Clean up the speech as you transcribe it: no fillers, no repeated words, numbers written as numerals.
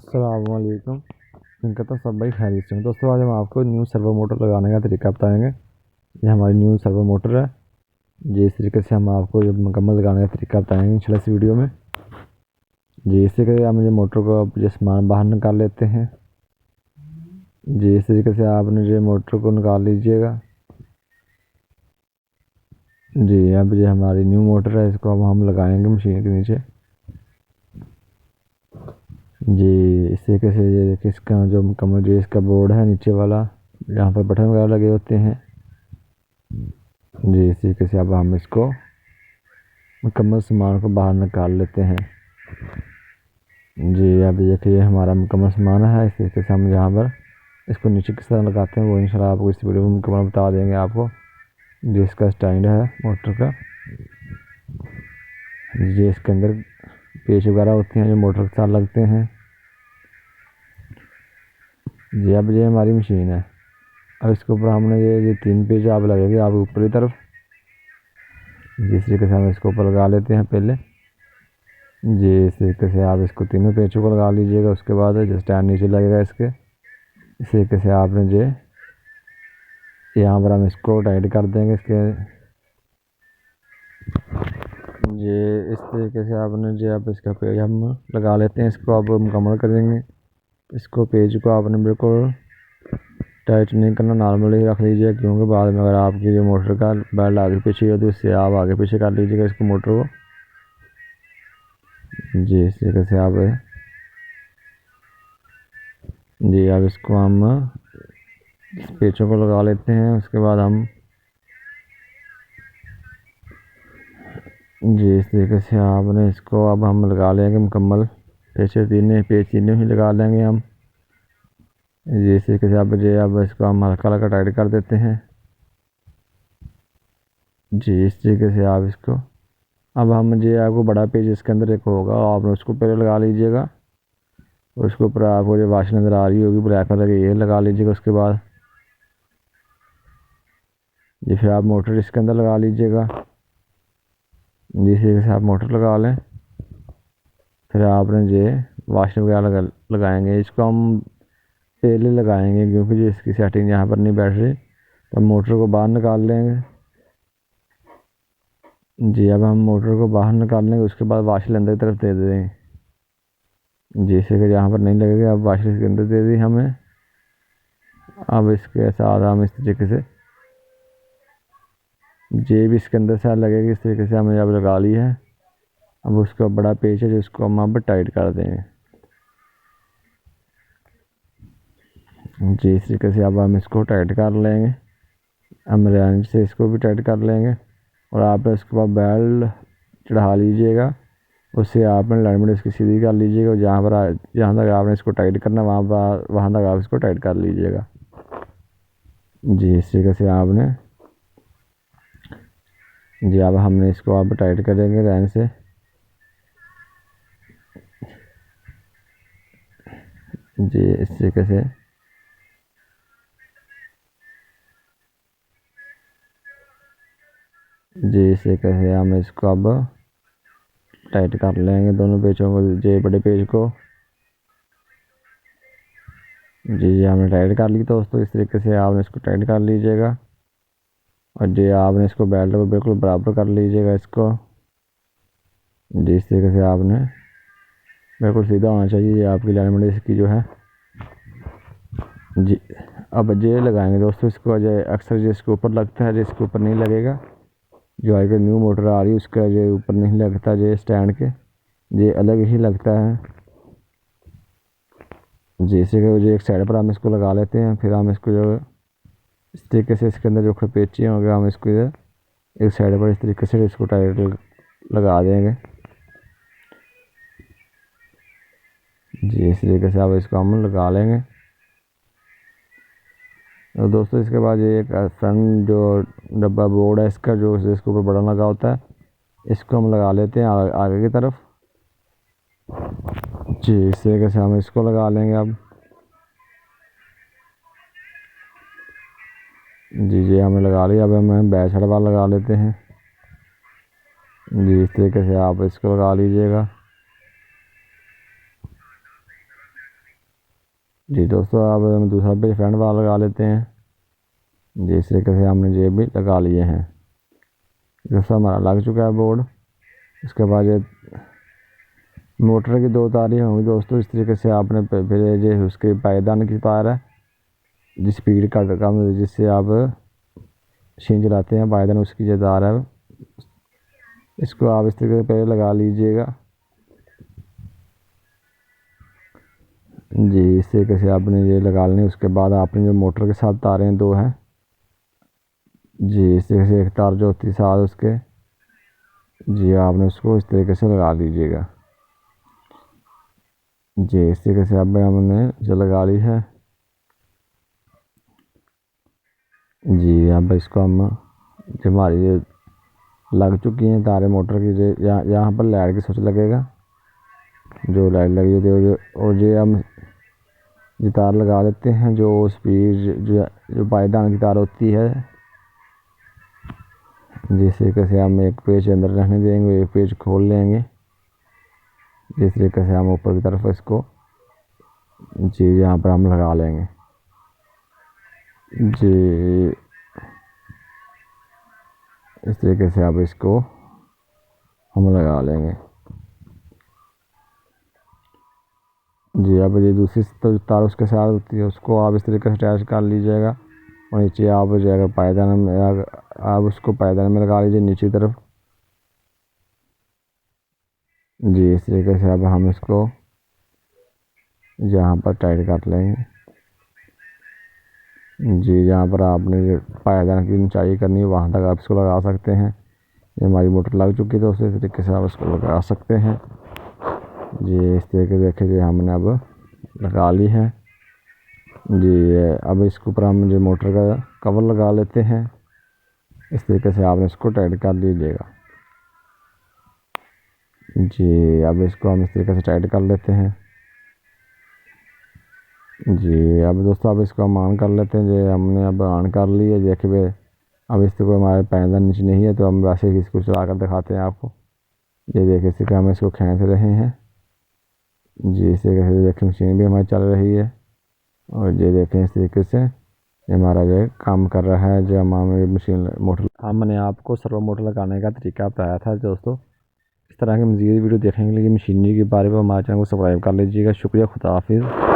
अस्सलामुअलैकुम। मैं कहता सब भाई खैरियत से हैं। दोस्तों आज हम आपको न्यू सर्वो मोटर लगाने का तरीका बताएंगे। ये हमारी न्यू सर्वो मोटर है। जी इस तरीके से हम आपको ये मुकम्मल लगाने का तरीका बताएंगे इंशाल्लाह इस वीडियो में। जी इस तरीके से हम ये मोटर को अब ये सामान बाहर निकाल लेते हैं। जी इस तरीके से आपने ये मोटर को निकाल लीजिएगा। जी अब ये हमारी न्यू मोटर है, इसको अब हम लगाएंगे मशीन के नीचे। जी इस तरीके से ये देखिए इसका जो मुकम्मल जो इसका बोर्ड है नीचे वाला, यहाँ पर बटन वगैरह लगे होते हैं। जी इस तरीके से अब हम इसको मुकम्मल सामान को बाहर निकाल लेते हैं। जी अब देखिए हमारा मुकम्मल सामान है। इस तरीके से हम यहाँ पर इसको नीचे किस तरह लगाते हैं वो इंशाल्लाह आपको इस वीडियो में मुकम्मल बता देंगे आपको। जी इसका स्टैंड है मोटर का। जी इसके अंदर पेच वगैरह होते हैं जो मोटर के साथ लगते हैं। जी अब ये हमारी मशीन है। अब इसके ऊपर हमने ये 3 पेज आप लगेंगे आप ऊपर की तरफ। जिस तरीके से हम इसको ऊपर लगा लेते हैं पहले। जी इस तरीके से आप इसको तीनों पेचों को लगा लीजिएगा। उसके बाद जो स्टैंड नीचे लगेगा इसके, इस तरीके से आपने जो यहाँ पर हम इसको टाइट कर देंगे इसके। ये इस तरीके से आपने जो अब इसका पेज हम लगा लेते हैं। इसको अब मुकम्मल करेंगे। इसको पेज को आपने बिल्कुल टाइट नहीं करना, नॉर्मल ही रख लीजिए, क्योंकि बाद में अगर आपकी जो मोटर का बेल्ट आगे पीछे हो तो इससे आप आगे पीछे कर लीजिएगा इसको मोटर को। जी इस तरीके से आप जी अब इसको हम इस पेचों को लगा लेते हैं। उसके बाद हम जी इस तरीके से आपने इसको अब हम लगा लेंगे मुकम्मल। पेच तीनों ही लगा लेंगे हम। जी इस तरीके से अब इसको हम हल्का हल्का टाइट कर देते हैं। जी इस तरीके से आप इसको अब हम जी आपको बड़ा पेज इसके अंदर एक होगा, आपने उसको पहले लगा लीजिएगा। उसके ऊपर आपको जो वाश नज़र आ रही होगी ब्लैक कलर की, ये लगा लीजिएगा। उसके बाद जी फिर आप मोटर इसके अंदर लगा लीजिएगा। जिस तरीके से आप मोटर लगा लें, फिर आपने जो वाश वगैरह लगाएंगे। इसको हम पहले लगाएंगे क्योंकि जो इसकी सेटिंग यहाँ पर नहीं बैठ रही, तो हम मोटर को बाहर निकाल लेंगे। जी अब हम मोटर को बाहर निकाल लेंगे। उसके बाद वाशर अंदर की तरफ दे देंगे। जैसे कि यहाँ पर नहीं लगेगा, अब वाशर इसके अंदर दे दी हमें। अब इसके साथ हम इस तरीके से जेब इसके अंदर से लगेगी। इस तरीके से हमने अब लगा ली है। अब उसका बड़ा पेच है जिसको हम अब टाइट कर देंगे। जी इस तरीके से अब हम इसको टाइट कर लेंगे। हम रेंच से इसको भी टाइट कर लेंगे और आप इसके बाद बेल्ट चढ़ा लीजिएगा। उससे आपने लाइनमेंट इसकी सीधी कर लीजिएगा। जहाँ तक आपने इसको टाइट करना वहाँ तक आप इसको टाइट कर लीजिएगा। जी इस तरीके से आपने जी अब हमने इसको आप टाइट करेंगे रैन से। जी इस तरीके से जी इस तरीके से हम इसको अब टाइट कर लेंगे दोनों पेचों को, जी बड़े पेज को। जी हमने टाइट कर ली दोस्तों। इस तरीके से आपने इसको टाइट कर लीजिएगा और जी आपने इसको बेल्ट को बिल्कुल बराबर कर लीजिएगा इसको। जी इस तरीके से आपने बिल्कुल सीधा होना चाहिए ये आपकी लाइनमेंट इसकी जो है। जी अब जे लगाएंगे दोस्तों इसको। अक्सर जिसके ऊपर लगता है, जिसके ऊपर नहीं लगेगा, जो आगे न्यू मोटर आ रही है उसका ये ऊपर नहीं लगता, ये स्टैंड के ये अलग ही लगता है। जैसे कि जो एक साइड पर हम इसको लगा लेते हैं। फिर हम इसको जो इस तरीके से इसके अंदर जो खरपेचे होंगे हम इसको एक साइड पर इस तरीके से इसको टाइट लगा देंगे। जी इस तरीके से अब इसको हम लगा लेंगे। और दोस्तों इसके बाद ये एक फ्रंट जो डब्बा बोर्ड है इसका, जो इसके ऊपर बटन लगा होता है, इसको हम लगा लेते हैं आगे की तरफ। जी इस तरीके से हम इसको लगा लेंगे अब। जी हमने लगा लिया। अब हम बैक साइड वाला लगा लेते हैं। जी इस तरीके से आप इसको लगा लीजिएगा। जी दोस्तों, अब हम दूसरा पेज फ्रंट वाला लगा लेते हैं। जी इस तरीके से हमने ये भी लगा लिए हैं। दोस्तों हमारा लग चुका है बोर्ड। इसके बाद ये मोटर की 2 तारें होंगी दोस्तों। इस तरीके से आपने फिर ये उसके पायदान की तार है, जिस स्पीड का कम जिससे आप मशीन चलाते हैं पायदान, उसकी जो तार है, इसको आप इस तरीके से पहले लगा लीजिएगा। जी इस तरीके से आपने ये लगा लेनी। उसके बाद आपने जो मोटर के साथ तारें 2 हैं, जी इस तरीके से एक तार जो होती है साथ उसके, जी आपने उसको इस तरीके से लगा लीजिएगा। जी इस तरीके से अब हमने जो लगा ली है। जी अब इसको हम जो हमारी ये लग चुकी हैं तारें मोटर की, यहाँ पर लाइट की स्विच लगेगा, जो लाइट लगी होती है, और ये हम ये तार लगा देते हैं। जो स्पीड जो पायदान की तार होती है, जिस तरीके से हम एक पेज अंदर रहने देंगे, एक पेज खोल लेंगे। जिस तरीके से हम ऊपर की तरफ इसको जी यहाँ पर हम लगा लेंगे। जी इस तरीके से अब इसको हम लगा लेंगे। जी अब ये दूसरी तो तार उसके साथ होती है, उसको आप इस तरीके से अटैच कर लीजिएगा, और नीचे आप जो है पायदान में आप उसको पायदान में लगा लीजिए नीचे की तरफ। जी इस तरीके से अब हम इसको यहाँ पर टाइट कर लेंगे। जी यहाँ पर आपने जो पायदान की ऊंचाई करनी है वहाँ तक आप इसको लगा सकते हैं। ये हमारी मोटर लग चुकी है तो उसी तरीके से आप इसको लगा सकते हैं। जी इस तरीके से देखिए हमने अब लगा ली है। जी अब इसके ऊपर हम जो मोटर का कवर लगा लेते हैं। इस तरीके से आपने इसको टाइट कर लीजिएगा। जी अब इसको हम इस तरीके से टाइट कर लेते हैं। जी अब दोस्तों अब इसको हम ऑन कर लेते हैं। जो हमने अब ऑन कर ली है, देखिए अब इससे कोई हमारे पायदान नीचे नहीं है, तो हम वैसे ही इसको चला कर दिखाते हैं आपको। ये देखिए इस तरीके हम इसको खींच रहे हैं। जी इस तरीके से देखिए मशीन भी हमारी चल रही है, और ये देखें इस तरीके से हमारा जो काम कर रहा है। जो हमारी मशीन मोटर हमने आपको सर्वो मोटर लगाने का तरीका बताया था दोस्तों। इस तरह की मज़ीद वीडियो देखने के लिए मशीनरी के बारे में हमारे चैनल को सब्सक्राइब कर लीजिएगा। शुक्रिया, खुदा हाफिज़।